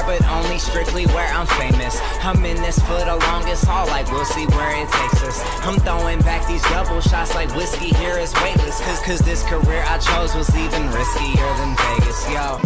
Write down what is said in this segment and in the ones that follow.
but only strictly where I'm famous. I'm in this for the longest haul, like we'll see where it takes us. I'm throwing back these double shots like whiskey here is weightless. Cause this career I chose was even riskier than Vegas, yo.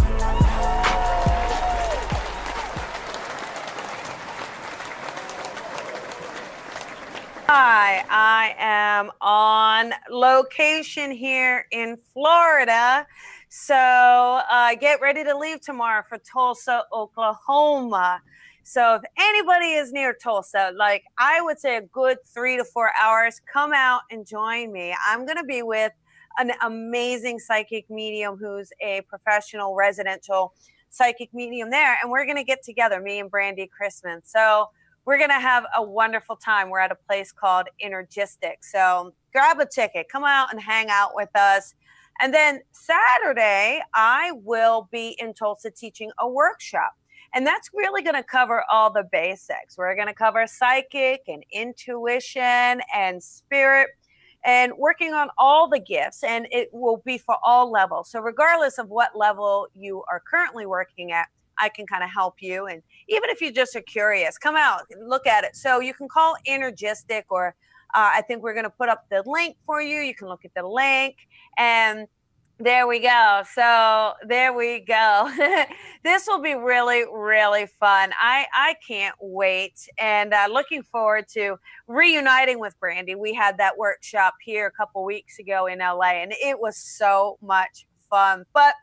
Hi, I am on location here in Florida. So get ready to leave tomorrow for Tulsa, Oklahoma. So if anybody is near Tulsa, like I would say a good 3 to 4 hours, come out and join me. I'm going to be with an amazing psychic medium who's a professional residential psychic medium there. And we're going to get together, me and Brandy Chrisman. So we're going to have a wonderful time. We're at a place called Energistic. So grab a ticket, come out and hang out with us. And then Saturday, I will be in Tulsa teaching a workshop. And that's really going to cover all the basics. We're going to cover psychic and intuition and spirit and working on all the gifts. And it will be for all levels. So regardless of what level you are currently working at, I can kind of help you. And even if you just are curious, come out and look at it. So you can call Energistic, or I think we're going to put up the link for you. You can look at the link, and there we go. So there we go. This will be really, really fun. I can't wait, and looking forward to reuniting with Brandy. We had that workshop here a couple weeks ago in LA, and it was so much fun. But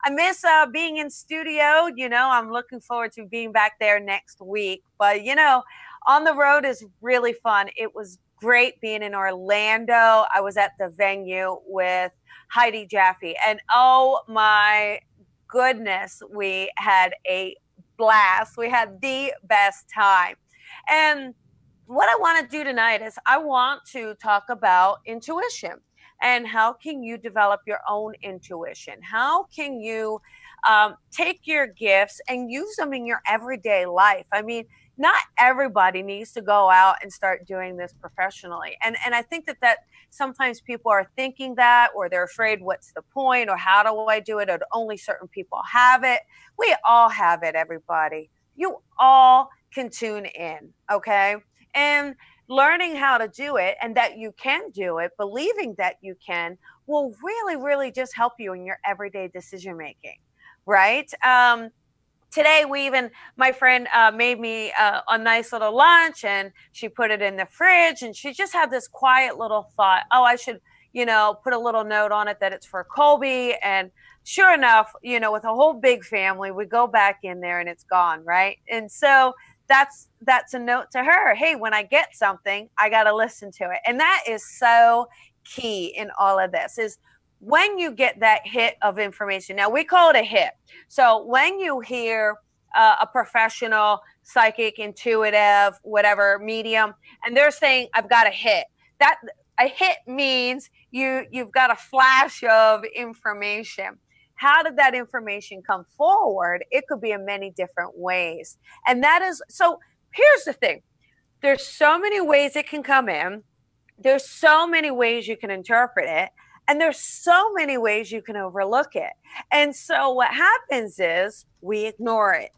I miss being in studio. You know, I'm looking forward to being back there next week. But, you know, on the road is really fun. It was great being in Orlando. I was at the venue with Heidi Jaffe. And oh, my goodness, we had a blast. We had the best time. And what I want to do tonight is I want to talk about intuition. And how can you develop your own intuition? How can you take your gifts and use them in your everyday life? I mean, not everybody needs to go out and start doing this professionally. And I think that sometimes people are thinking that, or they're afraid, what's the point? Or how do I do it? Or only certain people have it. We all have it, everybody. You all can tune in, okay? And learning how to do it, and that you can do it, believing that you can, will really, really just help you in your everyday decision making, right? Today, my friend made me a nice little lunch, and she put it in the fridge, and she just had this quiet little thought, oh, I should, put a little note on it that it's for Colby. And sure enough, with a whole big family, we go back in there and it's gone, right? And so that's a note to her. Hey, when I get something, I got to listen to it. And that is so key in all of this, is when you get that hit of information. Now, we call it a hit. So when you hear a professional, psychic, intuitive, whatever medium, and they're saying, I've got a hit, that a hit means you've got a flash of information. How did that information come forward? It could be in many different ways. And that is, so here's the thing. There's so many ways it can come in. There's so many ways you can interpret it. And there's so many ways you can overlook it. And so what happens is we ignore it,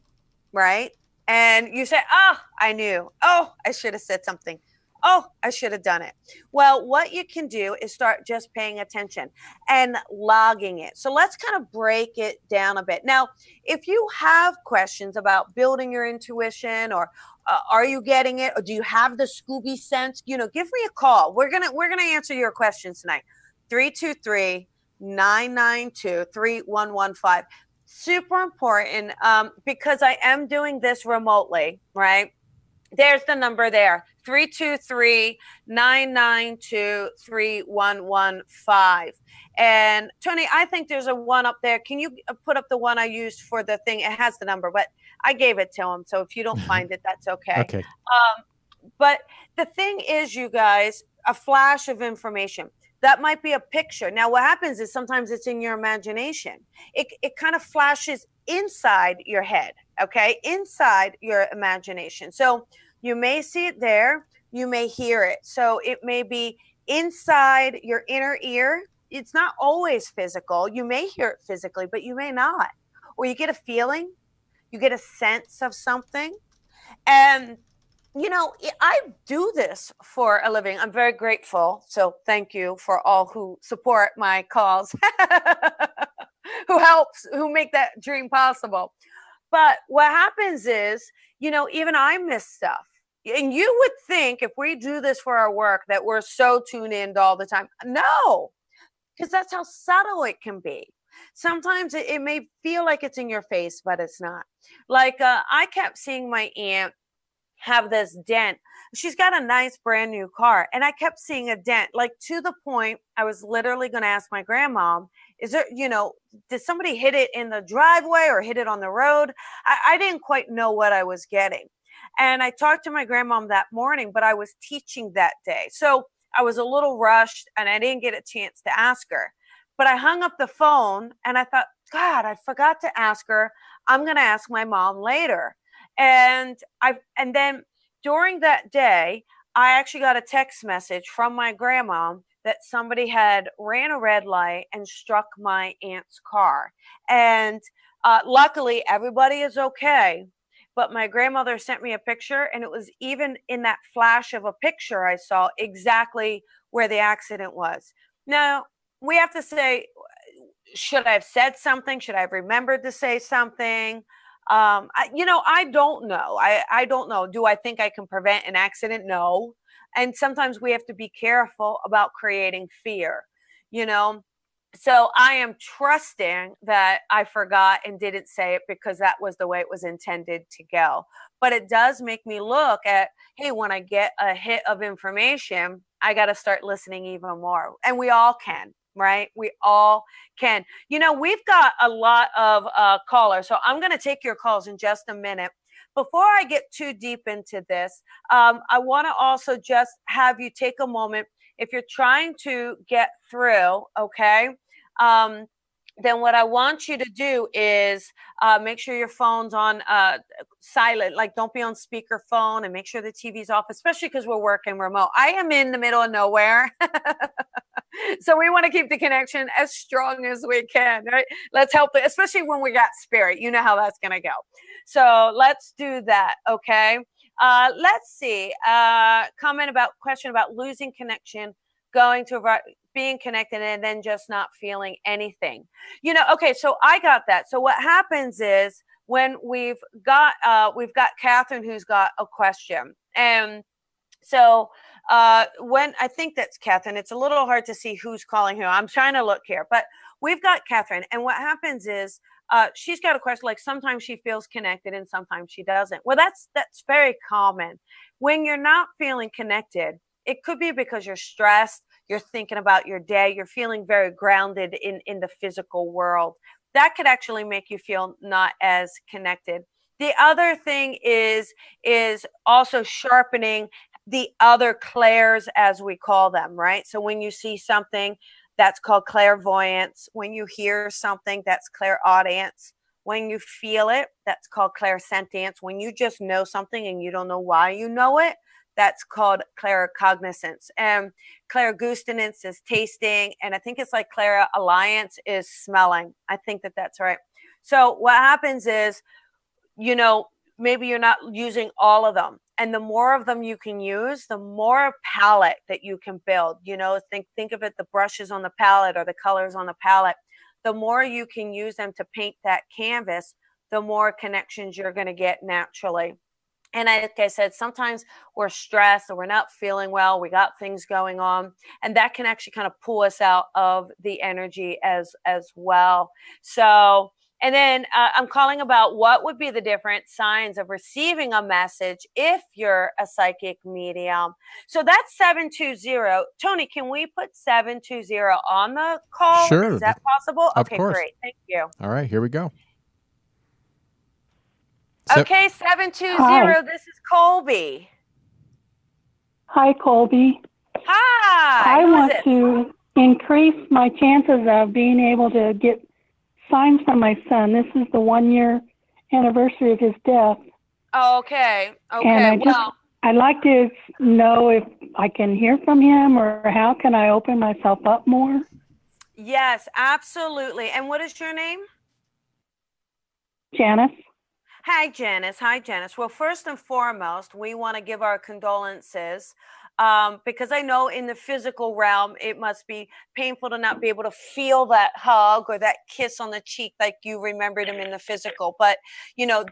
right? And you say, oh, I knew. Oh, I should have said something. Oh, I should have done it. Well, what you can do is start just paying attention and logging it. So let's kind of break it down a bit. Now, if you have questions about building your intuition, or are you getting it, or do you have the Scooby sense, give me a call. We're gonna answer your questions tonight. 323-992-3115. Super important, because I am doing this remotely, right? There's the number there, 323-992-3115. And Tony, I think there's a one up there. Can you put up the one I used for the thing? It has the number, but I gave it to him. So if you don't find it, that's okay. Okay. But the thing is, you guys, a flash of information. That might be a picture. Now, what happens is sometimes it's in your imagination. It kind of flashes inside your head, okay? Inside your imagination. So you may see it there. You may hear it. So it may be inside your inner ear. It's not always physical. You may hear it physically, but you may not. Or you get a feeling. You get a sense of something. And, I do this for a living. I'm very grateful. So thank you for all who support my cause, who make that dream possible. But what happens is, even I miss stuff. And you would think if we do this for our work that we're so tuned in all the time. No, because that's how subtle it can be. Sometimes it may feel like it's in your face, but it's not. Like I kept seeing my aunt have this dent. She's got a nice brand new car, and I kept seeing a dent, like to the point I was literally going to ask my grandmom, is there, did somebody hit it in the driveway or hit it on the road? I didn't quite know what I was getting. And I talked to my grandmom that morning, but I was teaching that day. So I was a little rushed and I didn't get a chance to ask her. But I hung up the phone and I thought, God, I forgot to ask her. I'm going to ask my mom later. And then during that day, I actually got a text message from my grandma that somebody had ran a red light and struck my aunt's car. And luckily, everybody is okay. But my grandmother sent me a picture, and it was even in that flash of a picture I saw exactly where the accident was. Now, we have to say, should I have said something? Should I have remembered to say something? I don't know. I don't know. Do I think I can prevent an accident? No. And sometimes we have to be careful about creating fear, So I am trusting that I forgot and didn't say it because that was the way it was intended to go. But it does make me look at, hey, when I get a hit of information, I got to start listening even more. And we all can. Right? We all can. We've got a lot of callers, so I'm going to take your calls in just a minute. Before I get too deep into this, I want to also just have you take a moment. If you're trying to get through, okay, then what I want you to do is make sure your phone's on silent, like don't be on speakerphone, and make sure the TV's off, especially because we're working remote. I am in the middle of nowhere. So we want to keep the connection as strong as we can, right? Let's help it, especially when we got spirit. You know how that's going to go. So let's do that, okay? Let's see. Question about losing connection, going to being connected, and then just not feeling anything. Okay, so I got that. So what happens is when we've got Catherine who's got a question. And so when I think that's Catherine, it's a little hard to see who's calling who. I'm trying to look here, but we've got Catherine. And what happens is she's got a question, like sometimes she feels connected and sometimes she doesn't. Well, that's very common. When you're not feeling connected, it could be because you're stressed, you're thinking about your day, you're feeling very grounded in the physical world. That could actually make you feel not as connected. The other thing is also sharpening the other clairs, as we call them, right? So when you see something, that's called clairvoyance. When you hear something, that's clairaudience. When you feel it, that's called clairsentience. When you just know something and you don't know why you know it, that's called claircognizance. And clairgustance is tasting, and I think it's like clairalliance is smelling. I think that's right. So what happens is, maybe you're not using all of them. And the more of them you can use, the more palette that you can build. Think of it, the brushes on the palette or the colors on the palette. The more you can use them to paint that canvas, the more connections you're going to get naturally. And like I said, sometimes we're stressed or we're not feeling well. We got things going on, and that can actually kind of pull us out of the energy as well. So, and then I'm calling about what would be the different signs of receiving a message if you're a psychic medium. So that's 720. Tony, can we put 720 on the call? Sure. Is that possible? Of okay, course. Great. Thank you. All right, here we go. Okay, 720. Hi. This is Colby. Hi, Colby. Hi. I want to increase my chances of being able to get signs from my son. This is the 1-year anniversary of his death. Okay. And I'd like to know if I can hear from him, or how can I open myself up more? Yes, absolutely. And what is your name? Janice. Hi, Janice. Hi, Janice. Well, first and foremost, we want to give our condolences because I know in the physical realm, it must be painful to not be able to feel that hug or that kiss on the cheek like you remembered him in the physical. But,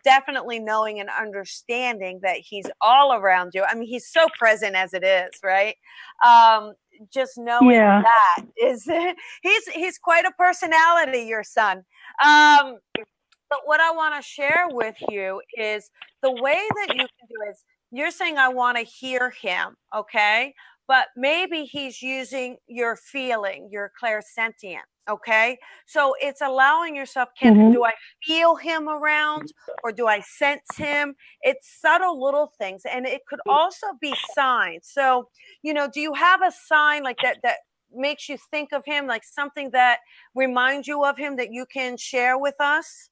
definitely knowing and understanding that he's all around you. I mean, he's so present as it is, right? Just knowing Yeah. that is, he's quite a personality, your son. Um, but what I want to share with you is the way that you can do it is you're saying, I want to hear him, okay? But maybe he's using your feeling, your clairsentient, okay? So it's allowing yourself, Mm-hmm. do I feel him around or do I sense him? It's subtle little things. And it could also be signs. So, do you have a sign like that makes you think of him, like something that reminds you of him that you can share with us?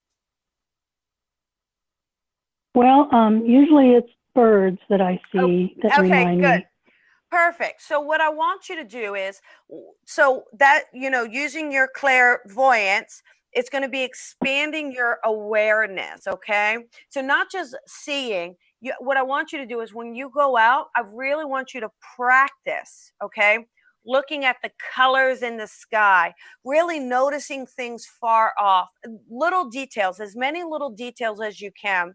Well, usually it's birds that I Oh, see that okay, remind good. me. Perfect. So what I want you to do is, so that, using your clairvoyance, it's going to be expanding your awareness. Okay. So not just seeing you, what I want you to do is when you go out, I really want you to practice. Okay. Looking at the colors in the sky, really noticing things far off, little details, as many little details as you can.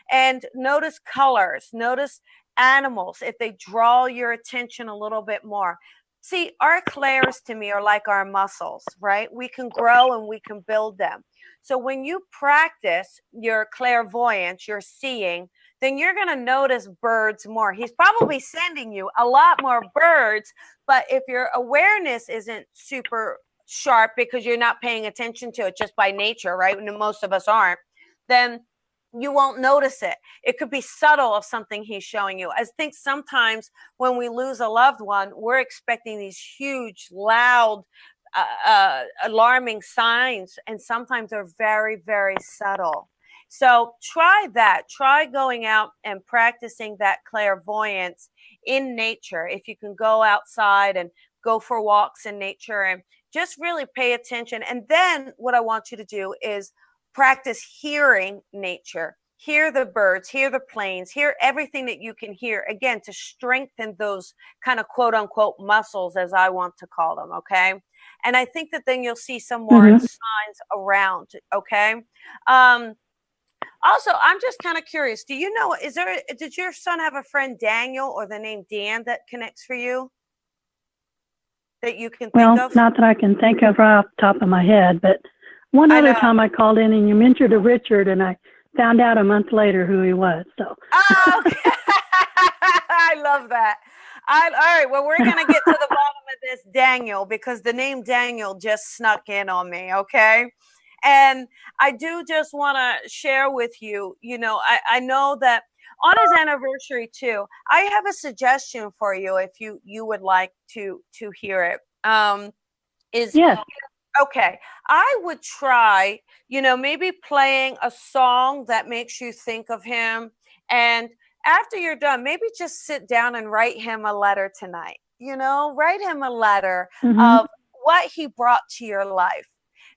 And notice colors, notice animals if they draw your attention a little bit more. See, our clairs to me are like our muscles, right? We can grow and we can build them. So when you practice your clairvoyance, your seeing, then you're going to notice birds more. He's probably sending you a lot more birds, but if your awareness isn't super sharp because you're not paying attention to it just by nature, right? And most of us aren't, then you won't notice it. It could be subtle of something he's showing you. I think sometimes when we lose a loved one, we're expecting these huge, loud, alarming signs, and sometimes they're very, very subtle. So try that. Try going out and practicing that clairvoyance in nature. If you can go outside and go for walks in nature and just really pay attention. And then what I want you to do is practice hearing nature, hear the birds, hear the planes, hear everything that you can hear, again, to strengthen those kind of quote unquote muscles, as I want to call them. Okay. And I think that then you'll see some more Mm-hmm. signs around. Okay. Um, Also, I'm just kind of curious. Do you know, did your son have a friend Daniel or the name Dan that connects for you that you can think Well, of? not that I can think of right off the top of my head, but one I other know. time I called in and you mentioned a Richard, and I found out a month later who he was. So. Oh, okay. I love that. All right. Well, we're going to get to the bottom of this Daniel because the name Daniel just snuck in on me. Okay. And I do just want to share with you, I know that on his anniversary too, I have a suggestion for you if you would like to hear it. Is Yes. Okay, I would try, maybe playing a song that makes you think of him. And after you're done, maybe just sit down and write him a letter tonight. Write him a letter Mm-hmm. of what he brought to your life.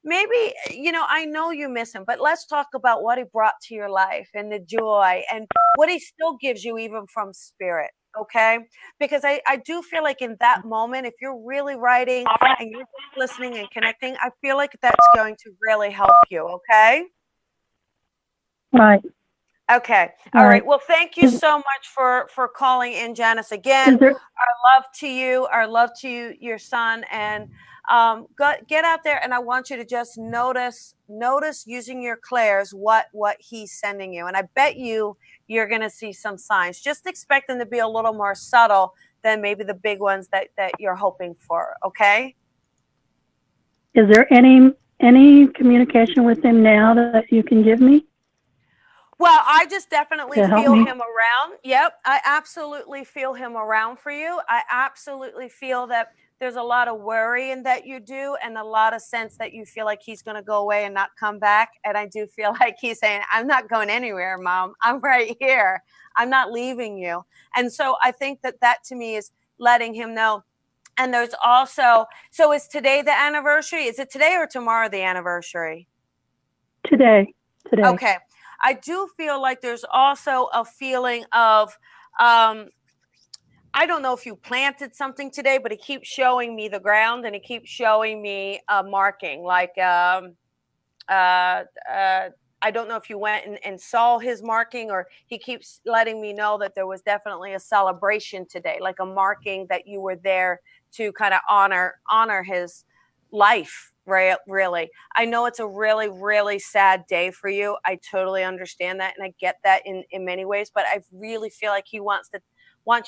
Maybe, I know you miss him, but let's talk about what he brought to your life and the joy and what he still gives you, even from spirit. Okay. Because I do feel like in that moment, if you're really writing and you're just listening and connecting, I feel like that's going to really help you. Okay. Right. Okay. All All right. right. Well, thank you Is, so much for calling in, Janice. Again, is there? our love to you, your son, and get out there. And I want you to just notice using your clairs what he's sending you. And I bet you're going to see some signs. Just expect them to be a little more subtle than maybe the big ones that you're hoping for. Okay. Is there any communication with him now that you can give me Well, I just definitely to help feel me? him around. Yep, I absolutely feel him around for you. I absolutely feel that there's a lot of worry in that you do, and a lot of sense that you feel like he's going to go away and not come back. And I do feel like he's saying, I'm not going anywhere, Mom. I'm right here. I'm not leaving you. And so I think that to me is letting him know. And there's also, so is today the anniversary? Is it today or tomorrow the anniversary? Today. Okay. I do feel like there's also a feeling of, I don't know if you planted something today, but it keeps showing me the ground and it keeps showing me a marking. Like, I don't know if you went and saw his marking, or he keeps letting me know that there was definitely a celebration today, like a marking that you were there to kind of honor his life. Right, really. I know it's a really, really sad day for you. I totally understand that, and I get that in many ways. But I really feel like he wants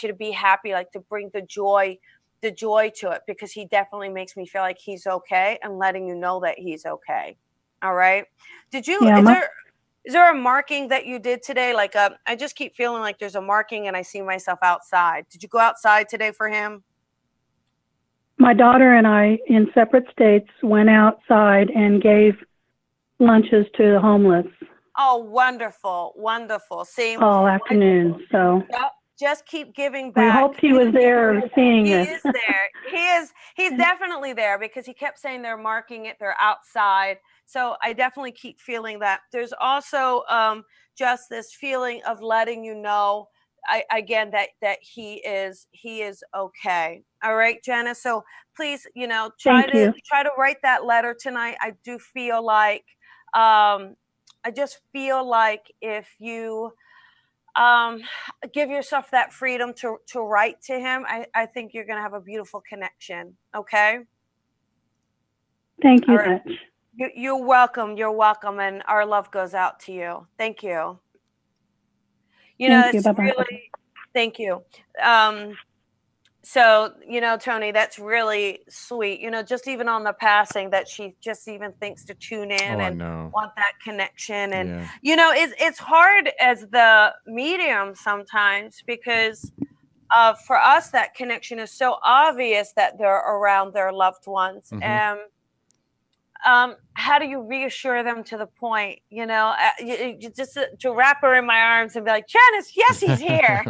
you to be happy, like to bring the joy to it, because he definitely makes me feel like he's okay, and letting you know that he's okay. All right. Did you? Yeah, Is there a marking that you did today? Like, I just keep feeling like there's a marking, and I see myself outside. Did you go outside today for him? my daughter and I, in separate states, went outside and gave lunches to the homeless. Oh, wonderful, wonderful. See, all afternoon. So just keep giving back. we hoped he was there seeing He this. is there. He's definitely there, because he kept saying they're marking it, they're outside. So I definitely keep feeling that. There's also just this feeling of letting you know, again, that he is okay. All right, Janice. So please, try to write that letter tonight. I do feel like, I just feel like if you give yourself that freedom to write to him, I think you're going to have a beautiful connection. Okay. Thank you much. You're welcome. You're welcome. And our love goes out to you. Thank you. Thank you. Bye-bye. Really, thank you. So, Tony, that's really sweet. Just even on the passing, that she just even thinks to tune in and want that connection. And, it's hard as the medium sometimes, because for us, that connection is so obvious that they're around their loved ones. Mm-hmm. How do you reassure them to the point, just to wrap her in my arms and be like, Janice, yes, he's here.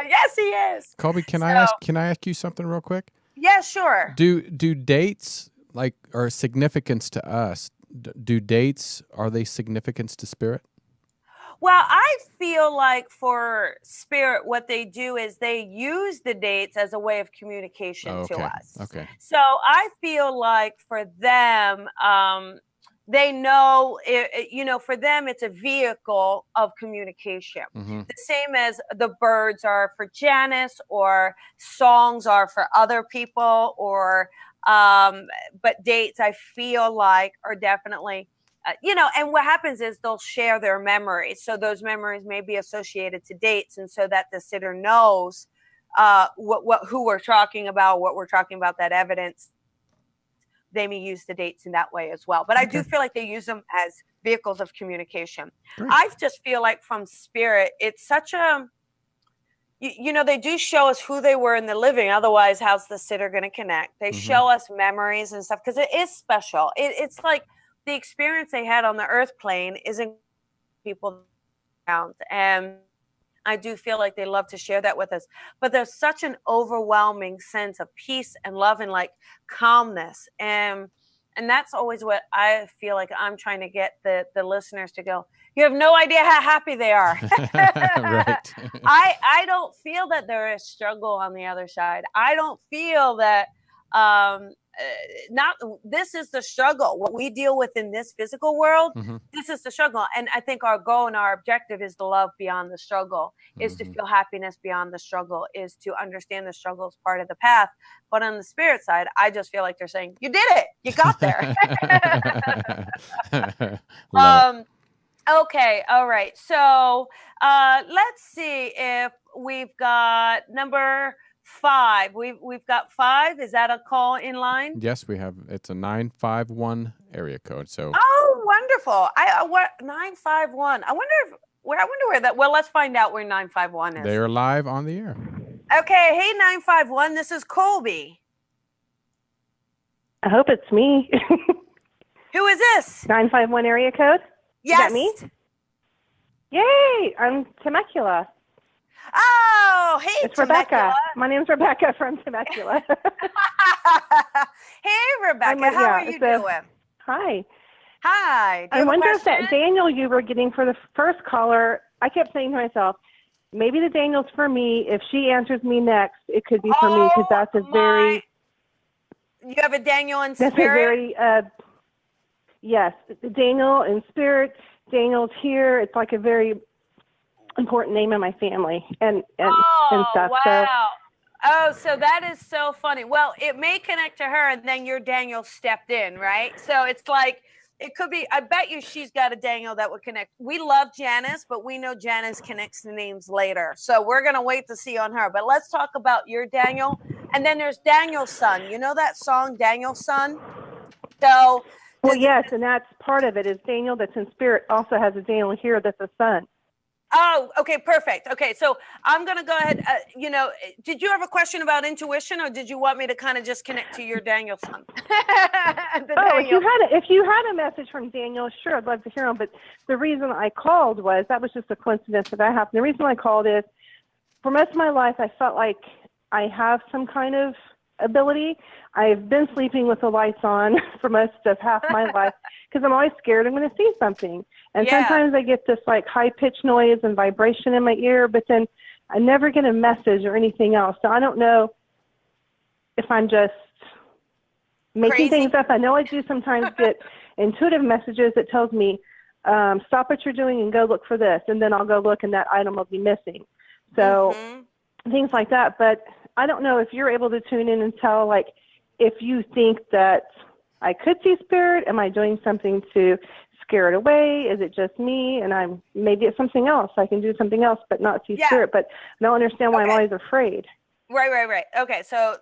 Yes, he is. Colby, can I ask you something real quick? Yeah, sure. Do dates are significance to us? Are they significance to spirit? Well, I feel like for spirit, what they do is they use the dates as a way of communication to us. Okay. So I feel like for them, they know, for them, it's a vehicle of communication. Mm-hmm. The same as the birds are for Janice, or songs are for other people, or, but dates, I feel like, are definitely, and what happens is they'll share their memories. So those memories may be associated to dates. And so that the sitter knows who we're talking about, what we're talking about, that evidence. They may use the dates in that way as well. But I do feel like they use them as vehicles of communication. Great. I just feel like from spirit, it's such a, they do show us who they were in the living. Otherwise, how's the sitter going to connect? They show us memories and stuff, because it is special. It's like, the experience they had on the earth plane isn't people around. And I do feel like they love to share that with us. But there's such an overwhelming sense of peace and love and like calmness. And that's always what I feel like I'm trying to get the listeners to go, you have no idea how happy they are. Right. I don't feel that there is struggle on the other side. I don't feel that this is the struggle. What we deal with in this physical world, this is the struggle. And I think our goal and our objective is to love beyond the struggle, is to feel happiness beyond the struggle, is to understand the struggle is part of the path. But on the spirit side, I just feel like they're saying, you did it. You got there. Okay. All right. So let's see if we've got number 5. We've got 5. Is that a call in line? Yes, we have. It's a 951 area code. So. Oh, wonderful! What 951? I wonder where that. Well, let's find out where 951 is. They are live on the air. Okay. Hey, 951. This is Colby. I hope it's me. Who is this? 951 area code. Yes. Is that me? Yay! I'm Temecula. Oh, hey, it's Temecula. Rebecca. My name's Rebecca from Temecula. Hey, Rebecca. How are you doing? Hi. Hi. Do I you have a wonder if question? that Daniel you were getting for the first caller, I kept saying to myself, maybe the Daniel's for me. If she answers me next, it could be for me, because that's a very, You have a Daniel in that's spirit? a very, yes, Daniel in spirit. Daniel's here. It's like a very important name in my family and stuff. Wow. So, Oh, so that is so funny. Well, it may connect to her, and then your Daniel stepped in, right? So it's like, it could be, I bet you she's got a Daniel that would connect. We love Janice, but we know Janice connects the names later. So we're going to wait to see on her. But let's talk about your Daniel. And then there's Daniel's son. You know that song, Daniel's Son? So, well, yes, and that's part of it is Daniel that's in spirit also has a Daniel here that's a son. oh, okay, perfect. Okay, so I'm going to go ahead. Did you have a question about intuition, or did you want me to kind of just connect to your Daniel son? Daniel. If you had a message from Daniel, sure, I'd love to hear him. But the reason I called that was just a coincidence that happened. The reason I called is, for most of my life, I felt like I have some kind of ability. I've been sleeping with the lights on for most of half my life because I'm always scared I'm going to see something. And sometimes I get this like high-pitched noise and vibration in my ear, but then I never get a message or anything else. So I don't know if I'm just making things up. I know I do sometimes get intuitive messages that tells me, stop what you're doing and go look for this. And then I'll go look and that item will be missing. So things like that. But I don't know if you're able to tune in and tell, like, if you think that I could see spirit. Am I doing something to scare it away? Is it just me? And maybe it's something else. I can do something else but not see spirit. But I don't understand why I'm always afraid. Right. Okay, so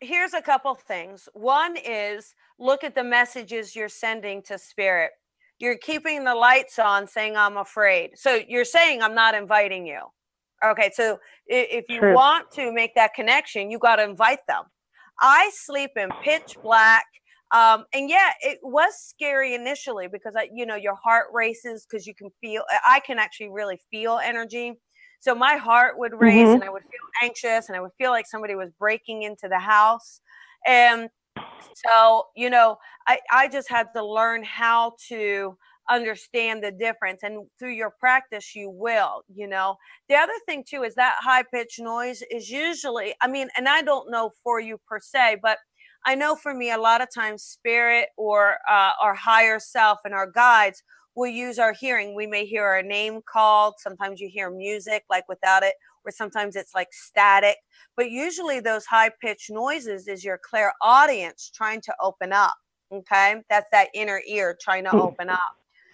here's a couple things. One is, look at the messages you're sending to spirit. You're keeping the lights on, saying, I'm afraid. So you're saying, I'm not inviting you. Okay, so if you want to make that connection, you got to invite them. I sleep in pitch black. And it was scary initially because your heart races because you can feel, I can actually really feel energy. So my heart would race and I would feel anxious and I would feel like somebody was breaking into the house. And so, I just had to learn how to understand the difference, and through your practice you will. The other thing too is that high pitched noise is usually, and I don't know for you per se, but I know for me a lot of times spirit or our higher self and our guides will use our hearing. We may hear our name called. Sometimes you hear music like without it, or sometimes it's like static, but usually those high pitched noises is your clairaudience trying to open up. Okay, that's that inner ear trying to open up.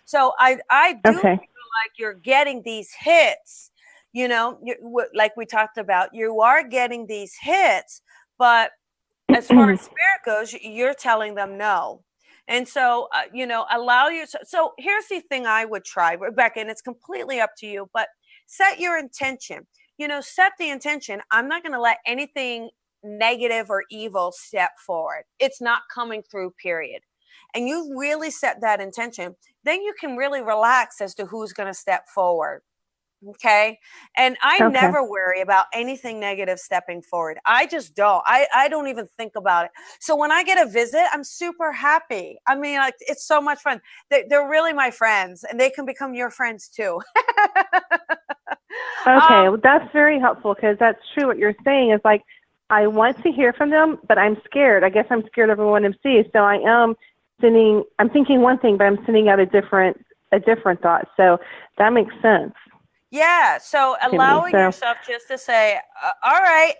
So I do feel like you're getting these hits, like we talked about, you are getting these hits, but as far as spirit goes, you're telling them no. And so, allow yourself. So here's the thing I would try, Rebecca, and it's completely up to you, but set your intention. Set the intention. I'm not going to let anything negative or evil step forward. It's not coming through, period. And you really set that intention, then you can really relax as to who's going to step forward. Okay. And I never worry about anything negative stepping forward. I just don't. I don't even think about it. So when I get a visit, I'm super happy. It's so much fun. They're really my friends, and they can become your friends too. Well, that's very helpful, because that's true. What you're saying is like, I want to hear from them, but I'm scared. I guess I'm scared of everyone to see. So I'm thinking one thing, but I'm sending out a different thought. So that makes sense. Yeah. So allowing yourself just to say, all right,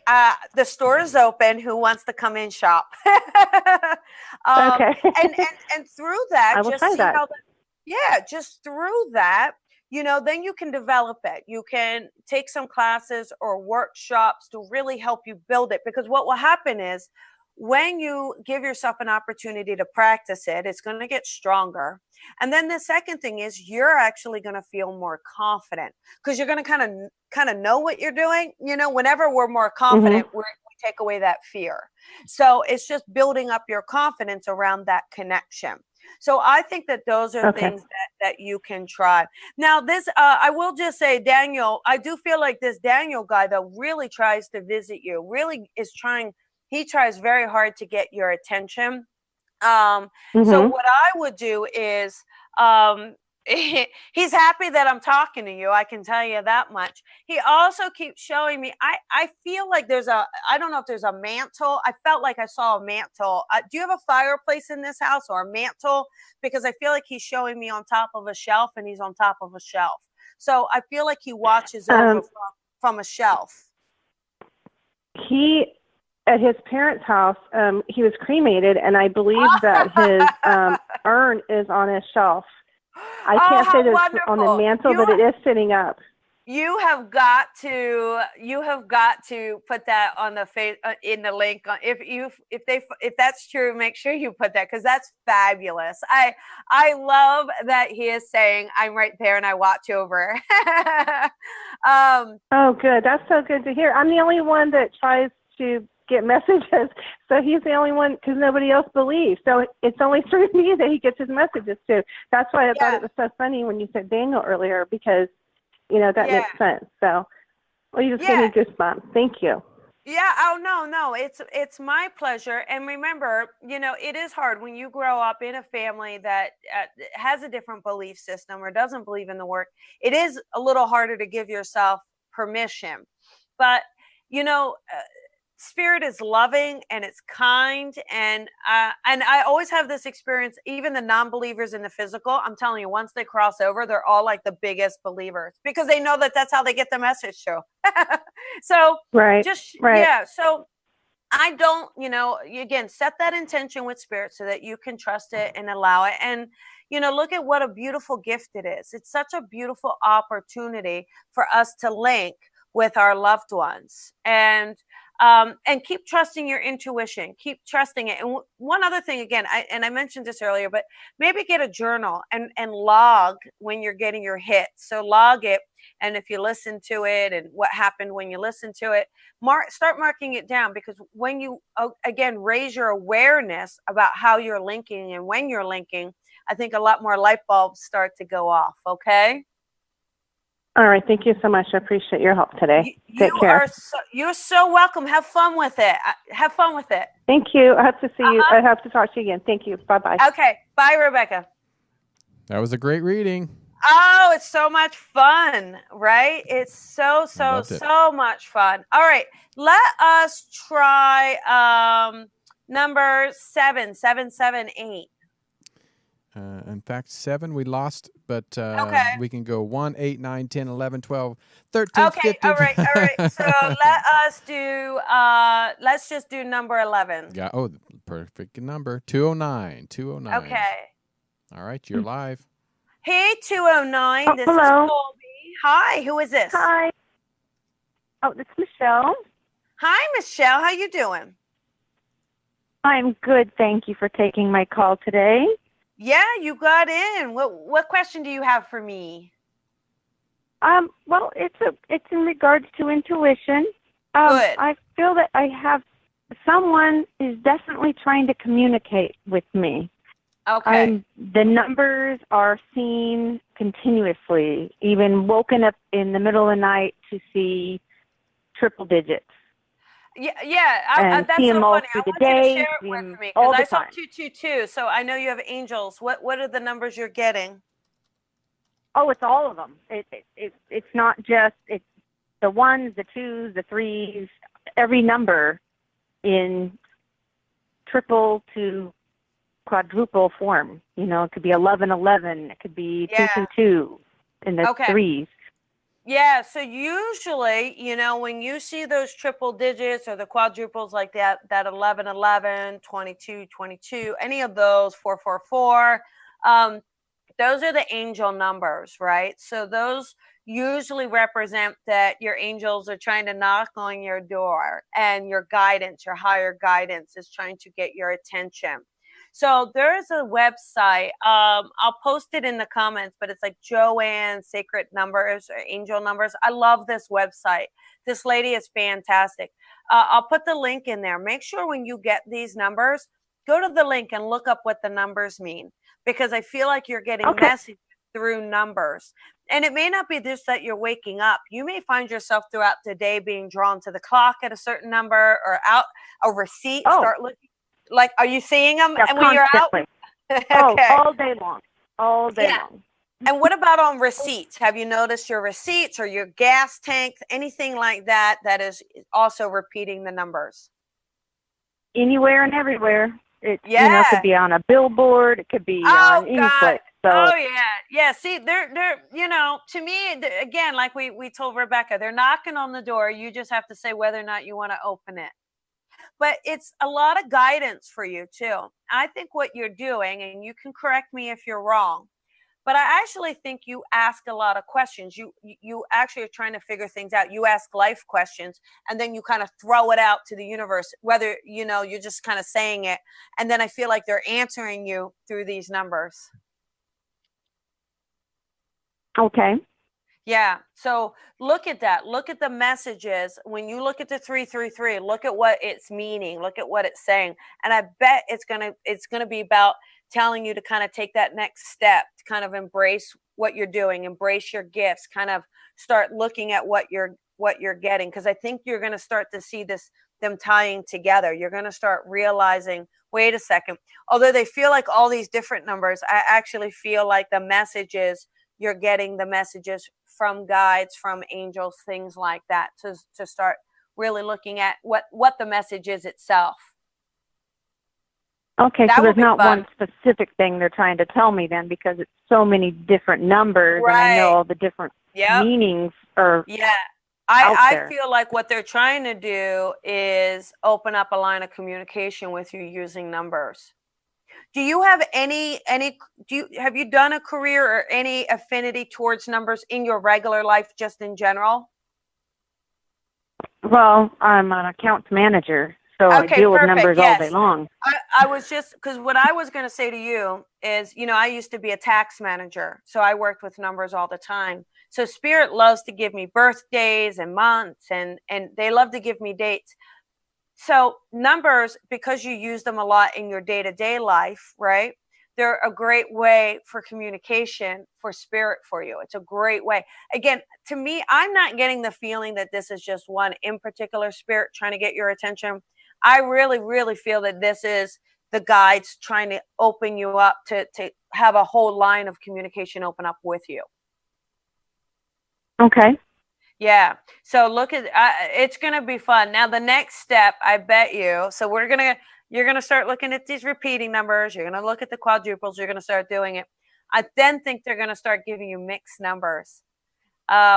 the store is open. Who wants to come in shop? And through that, I will try that. Just through that, then you can develop it. You can take some classes or workshops to really help you build it, because what will happen is, when you give yourself an opportunity to practice it, it's going to get stronger. And then the second thing is, you're actually going to feel more confident, because you're going to kind of know what you're doing. Whenever we're more confident, we take away that fear. So it's just building up your confidence around that connection. So I think that those are things that you can try. Now, this, I will just say, Daniel, I do feel like this Daniel guy, though, really tries to visit you, really is trying. He tries very hard to get your attention. So what I would do is, he's happy that I'm talking to you. I can tell you that much. He also keeps showing me, I feel like I don't know if there's a mantle. I felt like I saw a mantle. Do you have a fireplace in this house or a mantle? Because I feel like he's showing me on top of a shelf, and he's on top of a shelf. So I feel like he watches over from a shelf. At his parents' house, he was cremated, and I believe that his urn is on his shelf. I can't say that it's on the mantle, but it is sitting up. You have got to put that on the in the link. If that's true, make sure you put that, because that's fabulous. I love that he is saying, I'm right there and I watch over. Oh, good. That's so good to hear. I'm the only one that tries to get messages, so he's the only one, because nobody else believes. So it's only through me that he gets his messages too. That's why I thought it was so funny when you said Daniel earlier, because that makes sense. So, well, you just gave me goosebumps. Thank you. Yeah. Oh, no. It's my pleasure. And remember, it is hard when you grow up in a family that has a different belief system or doesn't believe in the work. It is a little harder to give yourself permission, but Spirit is loving and it's kind, and I always have this experience. Even the non-believers in the physical, I'm telling you, once they cross over, they're all like the biggest believers, because they know that that's how they get the message through. So So I don't, again, set that intention with Spirit so that you can trust it and allow it. And look at what a beautiful gift it is. It's such a beautiful opportunity for us to link with our loved ones, and keep trusting your intuition, keep trusting it. And one other thing, again, I mentioned this earlier, but maybe get a journal and log when you're getting your hits. So log it. And if you listen to it and what happened when you listen to it, start marking it down, because when you, again, raise your awareness about how you're linking and when you're linking, I think a lot more light bulbs start to go off. Okay. All right. Thank you so much. I appreciate your help today. Take care. You're so welcome. Have fun with it. Have fun with it. Thank you. I hope to see you. I hope to talk to you again. Thank you. Bye-bye. Okay. Bye, Rebecca. That was a great reading. Oh, it's so much fun, right? It's so much fun. All right. Let us try number 778. In fact, 7 we lost, but we can go 1, 8, 9, 10, 11, 12, 13, okay, 15. All right. So let's just do number 11. Yeah. Oh, perfect number. 209. Okay. All right, you're live. Hey, 209. This hello. is Colby. Hi, who is this? Hi. Oh, this is Michelle. Hi, Michelle. How you doing? I'm good. Thank you for taking my call today. Yeah, you got in. What question do you have for me? Well, it's in regards to intuition. Good. I feel that someone is definitely trying to communicate with me. Okay. The numbers are seen continuously, even woken up in the middle of the night to see triple digits. Yeah. That's see so them all funny. I through the want you to day, share it see with them me, all because the I saw time. 222, so I know you have angels. What are the numbers you're getting? Oh, it's all of them. It's not just it's the ones, the twos, the threes, every number in triple to quadruple form. It could be 1111. It could be 222 in the threes. Yeah, so usually, when you see those triple digits or the quadruples like that 1111, 2222, any of those, 444, those are the angel numbers, right? So those usually represent that your angels are trying to knock on your door, and your guidance, your higher guidance, is trying to get your attention. So there's a website. I'll post it in the comments, but it's like Joanne's Sacred Numbers or Angel Numbers. I love this website. This lady is fantastic. I'll put the link in there. Make sure when you get these numbers, go to the link and look up what the numbers mean, because I feel like you're getting messages through numbers. And it may not be just that you're waking up. You may find yourself throughout the day being drawn to the clock at a certain number, or out a receipt. Start Like, are you seeing them Yeah, when you're out? constantly. Okay. Oh, all day long. All day long. And what about on receipts? Have you noticed your receipts or your gas tank, anything like that, that is also repeating the numbers? Anywhere and everywhere. It could be on a billboard. It could be on any place. So oh yeah. See, they're to me, again, like we told Rebecca, they're knocking on the door. You just have to say whether or not you want to open it. But it's a lot of guidance for you too. I think what you're doing, and you can correct me if you're wrong, but I actually think you ask a lot of questions. You actually are trying to figure things out. You ask life questions, and then you kind of throw it out to the universe, whether, you're just kind of saying it. And then I feel like they're answering you through these numbers. Okay. Yeah. So look at that. Look at the messages. When you look at the 333, look at what it's meaning. Look at what it's saying. And I bet it's gonna be about telling you to kind of take that next step, to kind of embrace what you're doing, embrace your gifts, kind of start looking at what you're getting. Because I think you're going to start to see them tying together. You're going to start realizing, wait a second, although they feel like all these different numbers, I actually feel like the messages, you're getting the messages from guides, from angels, things like that, to start really looking at what the message is itself. Okay, so there's not one specific thing they're trying to tell me then, because it's so many different numbers, and I know all the different meanings are I feel like what they're trying to do is open up a line of communication with you using numbers. Do you have have you done a career or any affinity towards numbers in your regular life, just in general? Well, I'm an accounts manager. So I deal with numbers all day long. I was just, because what I was going to say to you is, I used to be a tax manager, so I worked with numbers all the time. So Spirit loves to give me birthdays and months, and they love to give me dates. So numbers, because you use them a lot in your day-to-day life, right? They're a great way for communication for Spirit for you. It's a great way. Again, to me, I'm not getting the feeling that this is just one in particular Spirit trying to get your attention. I really, really feel that this is the guides trying to open you up to have a whole line of communication open up with you. Okay. Yeah. So look at, it's going to be fun. Now, the next step, I bet you, so you're going to start looking at these repeating numbers. You're going to look at the quadruples. You're going to start doing it. I then think they're going to start giving you mixed numbers,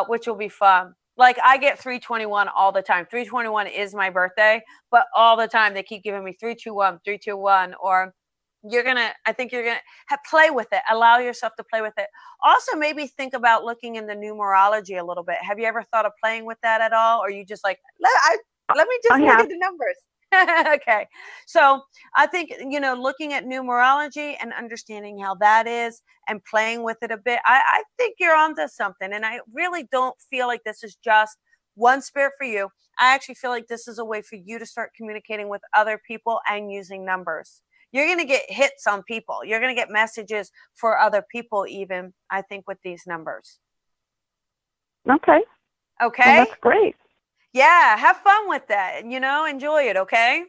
which will be fun. Like, I get 321 all the time. 321 is my birthday, but all the time they keep giving me 321, 321, or I think you're going to play with it. Allow yourself to play with it. Also, maybe think about looking in the numerology a little bit. Have you ever thought of playing with that at all? Or you just like, let me just look at the numbers. Okay. So I think, looking at numerology and understanding how that is and playing with it a bit, I think you're onto something. And I really don't feel like this is just one Spirit for you. I actually feel like this is a way for you to start communicating with other people and using numbers. You're going to get hits on people. You're going to get messages for other people even, I think, with these numbers. Okay. Okay. Well, that's great. Yeah, have fun with that. Enjoy it, okay?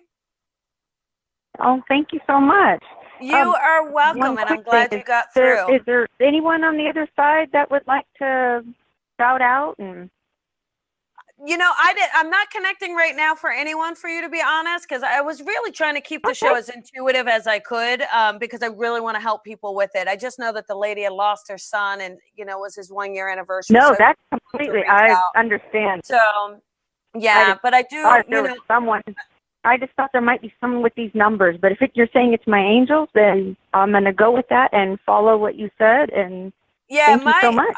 Oh, thank you so much. You are welcome, and I'm glad you got through. Is there anyone on the other side that would like to shout out? And I'm not connecting right now for anyone, for you to be honest, because I was really trying to keep the show as intuitive as I could, because I really want to help people with it. I just know that the lady had lost her son, and it was his 1-year anniversary. No, that's completely. I understand. So. Yeah, but I do, someone. I just thought there might be someone with these numbers, but if you're saying it's my angels, then I'm going to go with that and follow what you said. And thank you so much.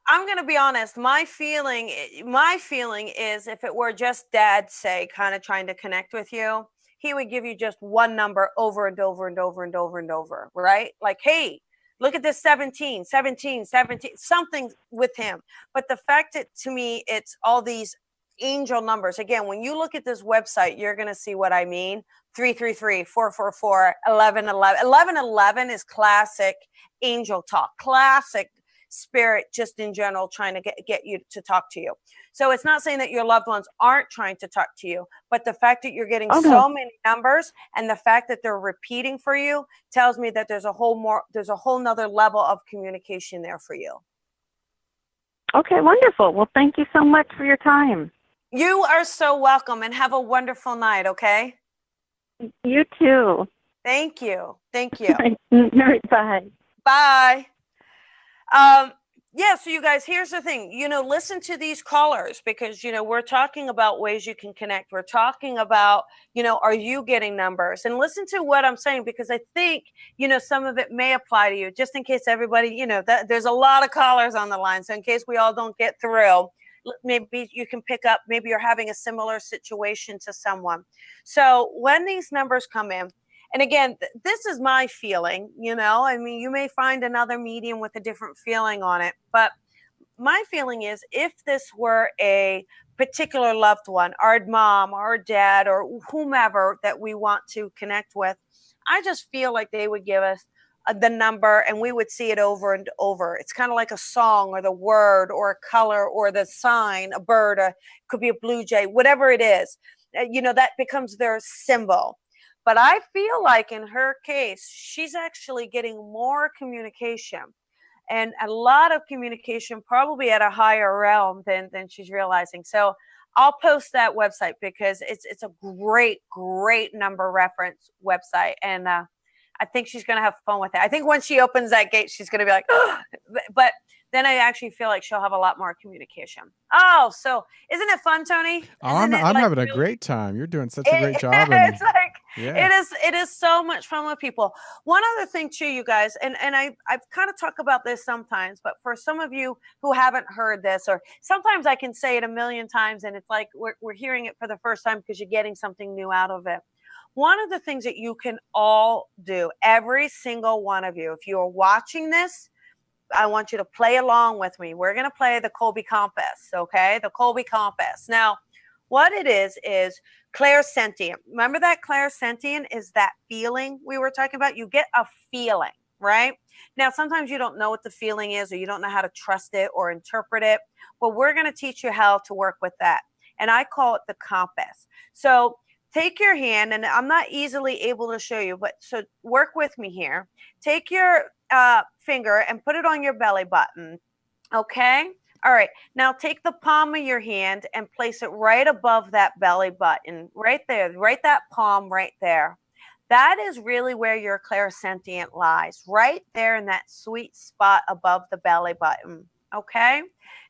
I'm going to be honest. My feeling is, if it were just Dad, say, kind of trying to connect with you, he would give you just one number over and over and over and over and over, right? Like, hey, look at this 17, 17, 17, something with him. But the fact that, to me, it's all these angel numbers. Again, when you look at this website, you're going to see what I mean. 333, 444, 1111. 1111 is classic angel talk, classic spirit just in general trying to get you to talk to you. So it's not saying that your loved ones aren't trying to talk to you, but the fact that you're getting so many numbers and the fact that they're repeating for you tells me that there's a whole nother level of communication there for you. Okay, wonderful. Well, thank you so much for your time. You are so welcome, and have a wonderful night, okay? You too. Thank you. Thank you. Bye. Bye. Yeah, so you guys, here's the thing, listen to these callers because, we're talking about ways you can connect. We're talking about, are you getting numbers? And listen to what I'm saying because I think, some of it may apply to you just in case everybody, there's a lot of callers on the line. So in case we all don't get through, maybe you can pick up, maybe you're having a similar situation to someone. So when these numbers come in, and again, this is my feeling, you may find another medium with a different feeling on it. But my feeling is if this were a particular loved one, our mom, our dad, or whomever that we want to connect with, I just feel like they would give us the number and we would see it over and over. It's kind of like a song or the word or a color or the sign, a bird, could be a blue jay, whatever it is, that becomes their symbol. But I feel like in her case, she's actually getting more communication and a lot of communication probably at a higher realm than she's realizing. So I'll post that website because it's a great number reference website. And I think she's going to have fun with it. I think once she opens that gate, she's going to be like, oh, but then I actually feel like she'll have a lot more communication. Oh, so isn't it fun, Tony? I'm having a great time. You're doing such a great job. It's like, it is so much fun with people. One other thing too, you guys, and I've kind of talked about this sometimes, but for some of you who haven't heard this, or sometimes I can say it a million times and it's like we're hearing it for the first time because you're getting something new out of it. One of the things that you can all do, every single one of you, if you are watching this, I want you to play along with me. We're going to play the Colby Compass, okay? The Colby Compass. Now, what it is clairsentient. Remember that clairsentient is that feeling we were talking about? You get a feeling, right? Now, sometimes you don't know what the feeling is or you don't know how to trust it or interpret it. Well, we're going to teach you how to work with that. And I call it the compass. So take your hand, and I'm not easily able to show you, but so work with me here. Take your finger and put it on your belly button. Okay? All right. Now take the palm of your hand and place it right above that belly button, right there. Right that palm right there. That is really where your clairsentient lies, right there in that sweet spot above the belly button. Okay?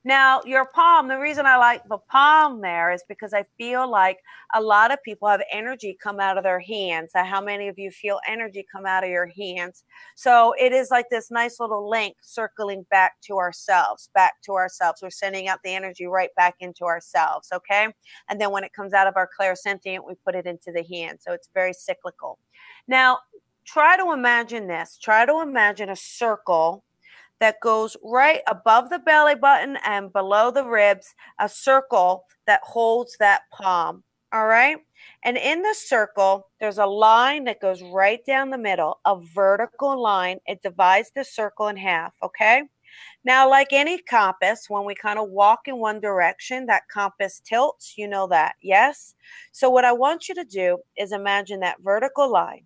Now, your palm, the reason I like the palm there is because I feel like a lot of people have energy come out of their hands. How many of you feel energy come out of your hands? So it is like this nice little link circling back to ourselves. We're sending out the energy right back into ourselves, okay? And then when it comes out of our clairsentient, we put it into the hand. So it's very cyclical. Now, try to imagine this. Try to imagine a circle that goes right above the belly button and below the ribs, a circle that holds that palm, all right? And in the circle, there's a line that goes right down the middle, a vertical line. It divides the circle in half, okay? Now, like any compass, when we kind of walk in one direction, that compass tilts, you know that, yes? So what I want you to do is imagine that vertical line.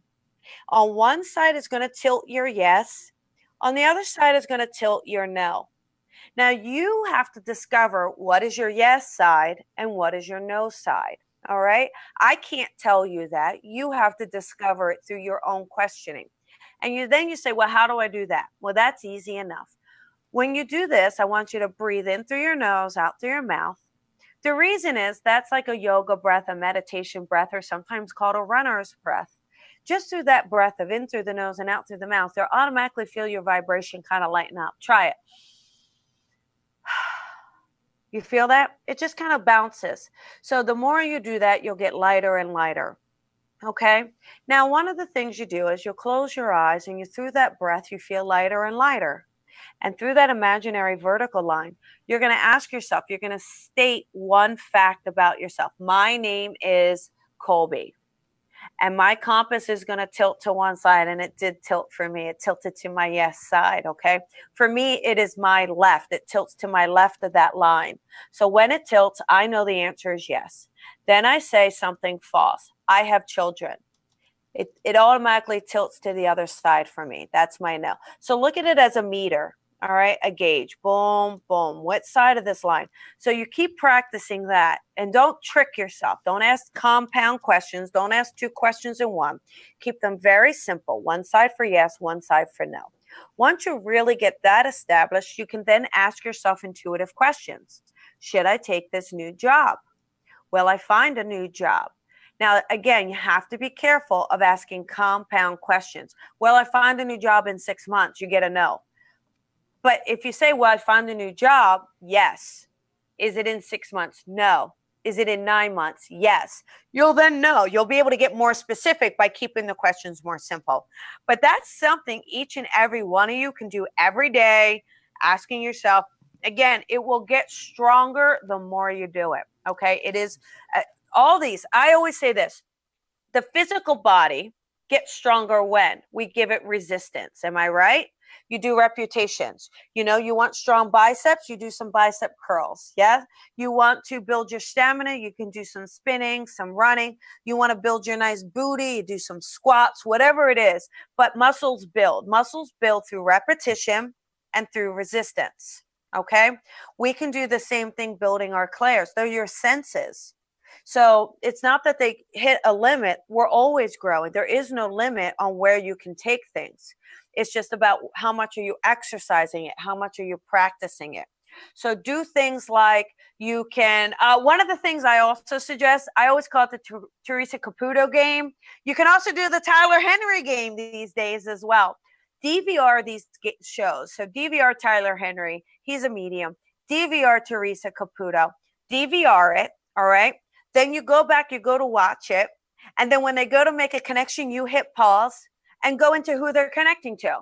On one side is going to tilt your yes. On the other side is going to tilt your no. Now you have to discover what is your yes side and what is your no side. All right. I can't tell you that. You have to discover it through your own questioning. And then you say, well, how do I do that? Well, that's easy enough. When you do this, I want you to breathe in through your nose, out through your mouth. The reason is that's like a yoga breath, a meditation breath, or sometimes called a runner's breath. Just through that breath of in through the nose and out through the mouth, you'll automatically feel your vibration kind of lighten up. Try it. You feel that? It just kind of bounces. So the more you do that, you'll get lighter and lighter. Okay? Now, one of the things you do is you'll close your eyes and through that breath, you feel lighter and lighter. And through that imaginary vertical line, you're going to ask yourself, you're going to state one fact about yourself. My name is Colby. and my compass is going to tilt to one side, and it did tilt for me. It tilted to my yes side, okay? For me, it is my left. It tilts to my left of that line. So when it tilts, I know the answer is yes. Then I say something false. I have children. It automatically tilts to the other side for me. That's my no. So look at it as a meter. All right, a gauge, boom, boom. What side of this line? So you keep practicing that, and don't trick yourself. Don't ask compound questions. Don't ask 2 questions in one. Keep them very simple. One side for yes, one side for no. Once you really get that established, you can then ask yourself intuitive questions. Should I take this new job? Will I find a new job? Now, again, you have to be careful of asking compound questions. Will I find a new job in 6 months? You get a no. But if you say, well, I found a new job, yes. Is it in 6 months? No. Is it in 9 months? Yes. You'll then know. You'll be able to get more specific by keeping the questions more simple. But that's something each and every one of you can do every day, asking yourself. Again, it will get stronger the more you do it. Okay? It is all these. I always say this. The physical body gets stronger when we give it resistance. Am I right? You do reputations. You know, you want strong biceps, you do some bicep curls. Yeah. You want to build your stamina, you can do some spinning, some running. You want to build your nice booty, you do some squats, whatever it is. But muscles build. Muscles build through repetition and through resistance. Okay. We can do the same thing building our clairs. They're your senses. So it's not that they hit a limit. We're always growing. There is no limit on where you can take things. It's just about how much are you exercising it? How much are you practicing it? So do things like you can, one of the things I also suggest, I always call it the Teresa Caputo game. You can also do the Tyler Henry game these days as well. DVR these shows. So DVR Tyler Henry, he's a medium. DVR Teresa Caputo. DVR it, all right? Then you go back, you go to watch it. And then when they go to make a connection, you hit pause and go into who they're connecting to.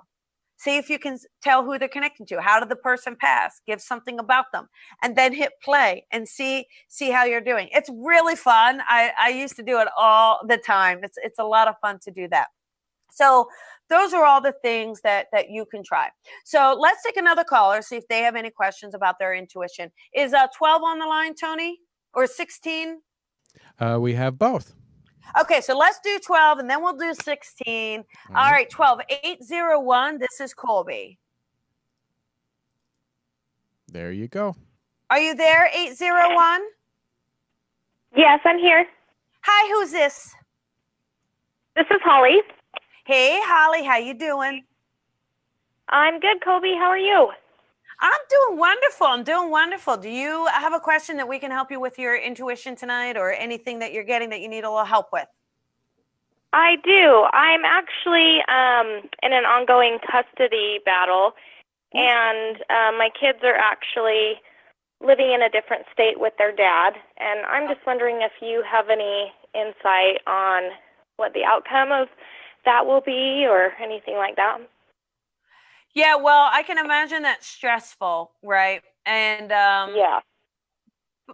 See if you can tell who they're connecting to. How did the person pass? Give something about them. And then hit play and see how you're doing. It's really fun. I used to do it all the time. It's a lot of fun to do that. So those are all the things that you can try. So let's take another caller, see if they have any questions about their intuition. Is 12 on the line, Tony? Or 16? We have both. Okay, so let's do 12 and then we'll do 16. All right, 12, 801. This is Colby. There you go. Are you there, 801? Yes, I'm here. Hi, who's this? This is Holly. Hey, Holly, how you doing? I'm good, Colby. How are you? I'm doing wonderful. I'm doing wonderful. Do you have a question that we can help you with your intuition tonight, or anything that you're getting that you need a little help with? I do. I'm actually in an ongoing custody battle, and my kids are actually living in a different state with their dad, and I'm just wondering if you have any insight on what the outcome of that will be or anything like that. Yeah, well, I can imagine that's stressful, right? And yeah.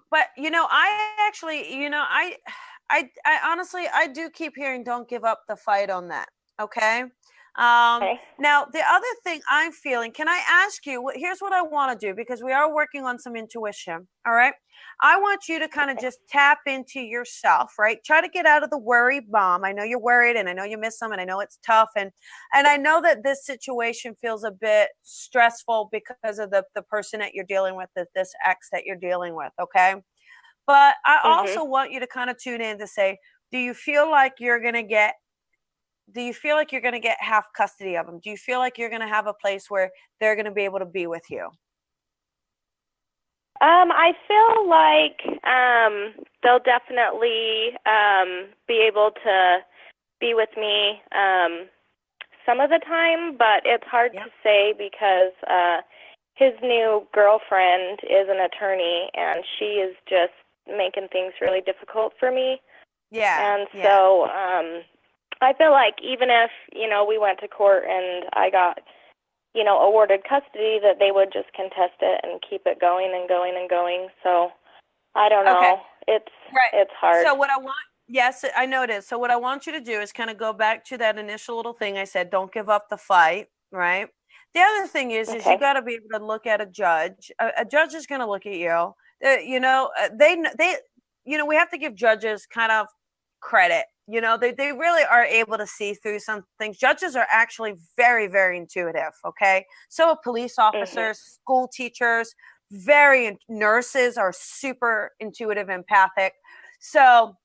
But I actually, I honestly, I do keep hearing, don't give up the fight on that. Okay. Okay. Now, the other thing I'm feeling, can I ask you, here's what I want to do, because we are working on some intuition. All right. I want you to kind of just tap into yourself, right? Try to get out of the worry bomb. I know you're worried, and I know you miss them, and I know it's tough. And I know that this situation feels a bit stressful because of the person that you're dealing with, this ex that you're dealing with. Okay. But I also want you to kind of tune in to say, do you feel like you're going to get half custody of them? Do you feel like you're going to have a place where they're going to be able to be with you? I feel like they'll definitely be able to be with me some of the time, but it's hard to say because his new girlfriend is an attorney, and she is just making things really difficult for me. Yeah. And so I feel like even if, we went to court and I got, awarded custody, that they would just contest it and keep it going and going and going. So I don't know. Okay. It's hard. So Yes, I know it is. So what I want you to do is kind of go back to that initial little thing I said, don't give up the fight, right? The other thing is you got to be able to look at a judge. A judge is going to look at you. They we have to give judges kind of credit. They really are able to see through some things. Judges are actually very, very intuitive. Okay. So police officers, school teachers, nurses are super intuitive, empathic. So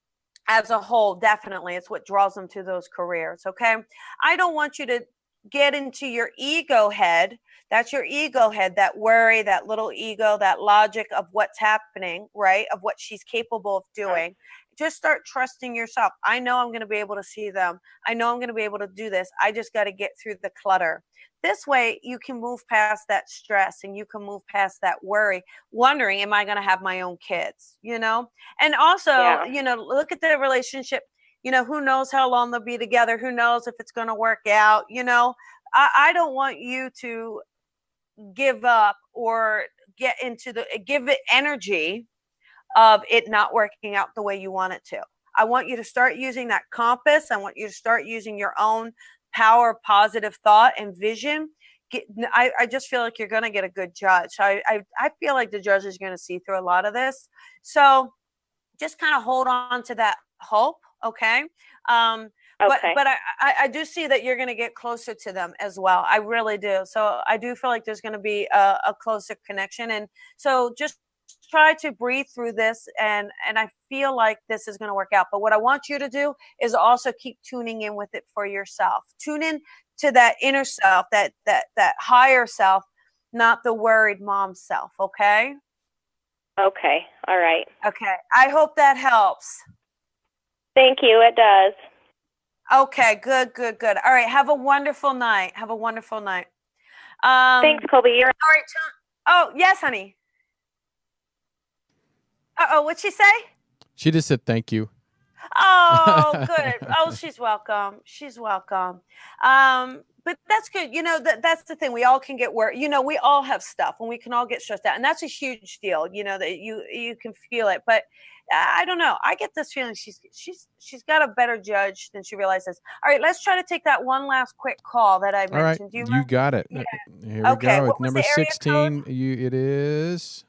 as a whole, definitely, it's what draws them to those careers. Okay. I don't want you to get into your ego head. That's your ego head, that worry, that little ego, that logic of what's happening, right? Of what she's capable of doing. Just start trusting yourself. I know I'm going to be able to see them. I know I'm going to be able to do this. I just got to get through the clutter. This way you can move past that stress and you can move past that worry, wondering, am I going to have my own kids, And also, look at the relationship. Who knows how long they'll be together? Who knows if it's going to work out? I don't want you to give up or give it energy of it not working out the way you want it to. I want you to start using that compass. I want you to start using your own power of positive thought and vision. I just feel like you're going to get a good judge. I feel like the judge is going to see through a lot of this. So just kind of hold on to that hope. Okay. But I do see that you're going to get closer to them as well. I really do. So I do feel like there's going to be a closer connection. And so just try to breathe through this. And I feel like this is going to work out. But what I want you to do is also keep tuning in with it for yourself. Tune in to that inner self, that higher self, not the worried mom self. Okay. Okay. All right. Okay. I hope that helps. Thank you. It does. Okay, good. All right, have a wonderful night. Thanks, Colby. All right. Oh, yes, honey. What'd she say? She just said thank you. Oh, good. Oh, she's welcome. But that's good. That's the thing. We all can get worried. We all have stuff and we can all get stressed out. And that's a huge deal, that you can feel it. But I don't know. I get this feeling she's got a better judge than she realizes. All right, let's try to take that one last quick call that I mentioned. All right, you got it. Yeah. Here we go. With number 16, it is.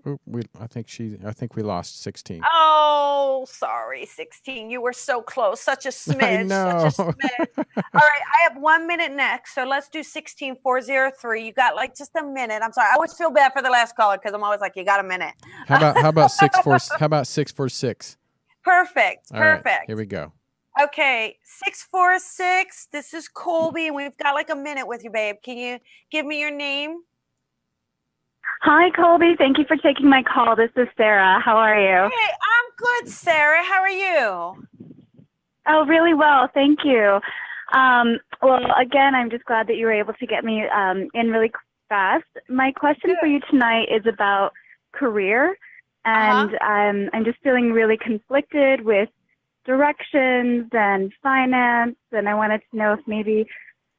Oh, I think we lost 16. Oh, sorry, 16. You were so close. Such a smidge. I know. Such a smidge. All right, I have 1 minute next. So let's do 16403. You got like just a minute. I'm sorry. I always feel bad for the last caller because I'm always like, you got a minute. How about 646? Perfect. All right, here we go. Okay, 646. This is Colby, and we've got like a minute with you, babe. Can you give me your name? Hi, Colby. Thank you for taking my call. This is Sarah. How are you? Hey, I'm good, Sarah. How are you? Oh, really well. Thank you. Well, again, I'm just glad that you were able to get me in really fast. My question for you tonight is about career, and I'm just feeling really conflicted with directions and finance, and I wanted to know if maybe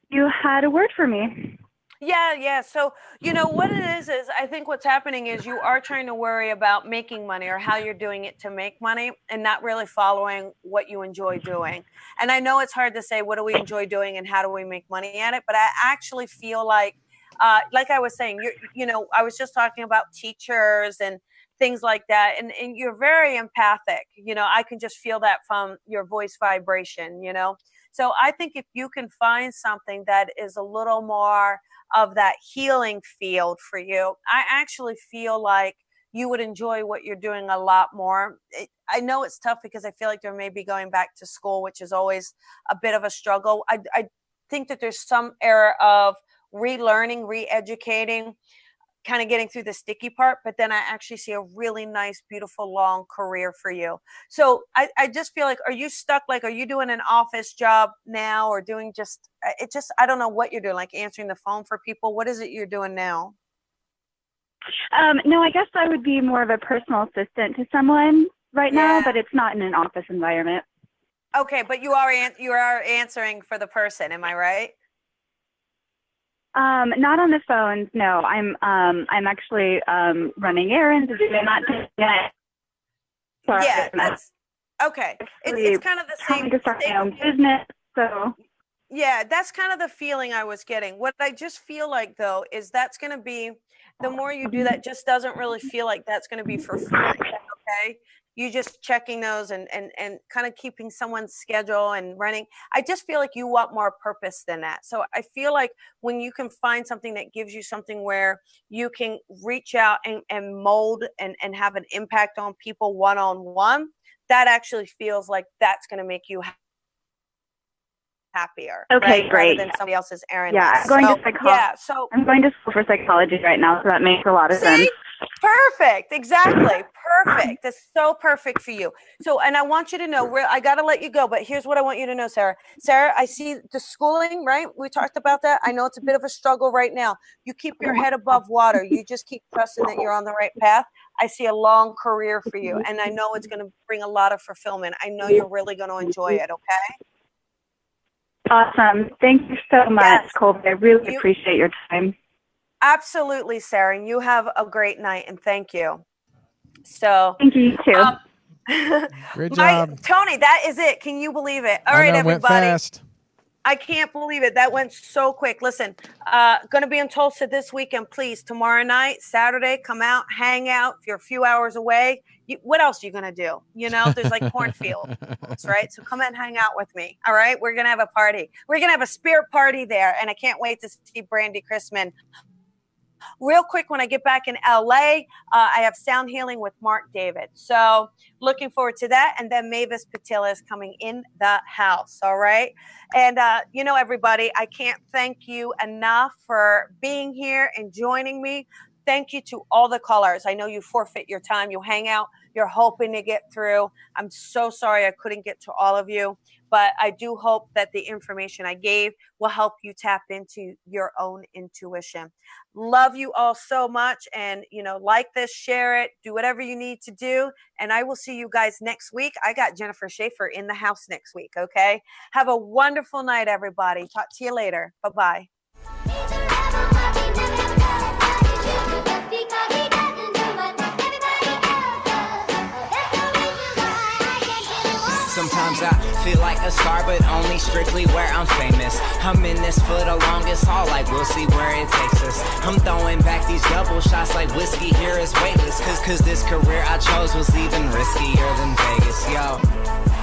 you had a word for me. Yeah. So, what it is I think what's happening is you are trying to worry about making money or how you're doing it to make money and not really following what you enjoy doing. And I know it's hard to say, what do we enjoy doing and how do we make money at it? But I actually feel like I was saying, I was just talking about teachers and things like that. And you're very empathic. I can just feel that from your voice vibration, So I think if you can find something that is a little more of that healing field for you, I actually feel like you would enjoy what you're doing a lot more. I know it's tough because I feel like there may be going back to school, which is always a bit of a struggle. I think that there's some era of relearning, re-educating, kind of getting through the sticky part, but then I actually see a really nice, beautiful, long career for you. So I just feel like, are you stuck? Like, are you doing an office job now or doing I don't know what you're doing, like answering the phone for people. What is it you're doing now? No, I guess I would be more of a personal assistant to someone right now, but it's not in an office environment. Okay, but you are answering for the person, am I right? Not on the phones. No, I'm actually running errands. Sorry. Yeah, Okay. It's kind of the same. To start my own business. So. Yeah, that's kind of the feeling I was getting. What I just feel like, though, is that's going to be, the more you do that, just doesn't really feel like that's going to be for free. Okay. You just checking those and kind of keeping someone's schedule and running. I just feel like you want more purpose than that. So I feel like when you can find something that gives you something where you can reach out and mold and have an impact on people one-on-one, that actually feels like that's going to make you happier. Okay, right? great. Rather than somebody else's errand. Yeah, I'm going to I'm going to school for psychology right now, so that makes a lot of sense. Perfect. Exactly. Perfect. That's so perfect for you. So, and I want you to know, I got to let you go, but here's what I want you to know, Sarah. Sarah, I see the schooling, right? We talked about that. I know it's a bit of a struggle right now. You keep your head above water. You just keep trusting that you're on the right path. I see a long career for you, and I know it's going to bring a lot of fulfillment. I know you're really going to enjoy it. Okay. Awesome. Thank you so much, Colby. I really appreciate your time. Absolutely, Sarah. And you have a great night, and thank you. So thank you too. Great job. Tony, that is it. Can you believe it? All right, everybody. Went fast. I can't believe it. That went so quick. Listen, going to be in Tulsa this weekend. Please, tomorrow night, Saturday, come out, hang out. If you're a few hours away, what else are you going to do? You know, there's like cornfields, right? So come and hang out with me. All right. We're going to have a party. We're going to have a spirit party there. And I can't wait to see Brandy Chrisman. Real quick, when I get back in LA, I have sound healing with Mark David. So looking forward to that. And then Mavis Patilla is coming in the house. All right. And, everybody, I can't thank you enough for being here and joining me. Thank you to all the callers. I know you forfeit your time. You hang out. You're hoping to get through. I'm so sorry I couldn't get to all of you, but I do hope that the information I gave will help you tap into your own intuition. Love you all so much. And, like this, share it, do whatever you need to do. And I will see you guys next week. I got Jennifer Schaefer in the house next week. Okay. Have a wonderful night, everybody. Talk to you later. Bye-bye. Sometimes I feel like a star, but only strictly where I'm famous. I'm in this for the longest haul, like we'll see where it takes us. I'm throwing back these double shots like whiskey here is weightless. Cause this career I chose was even riskier than Vegas, yo.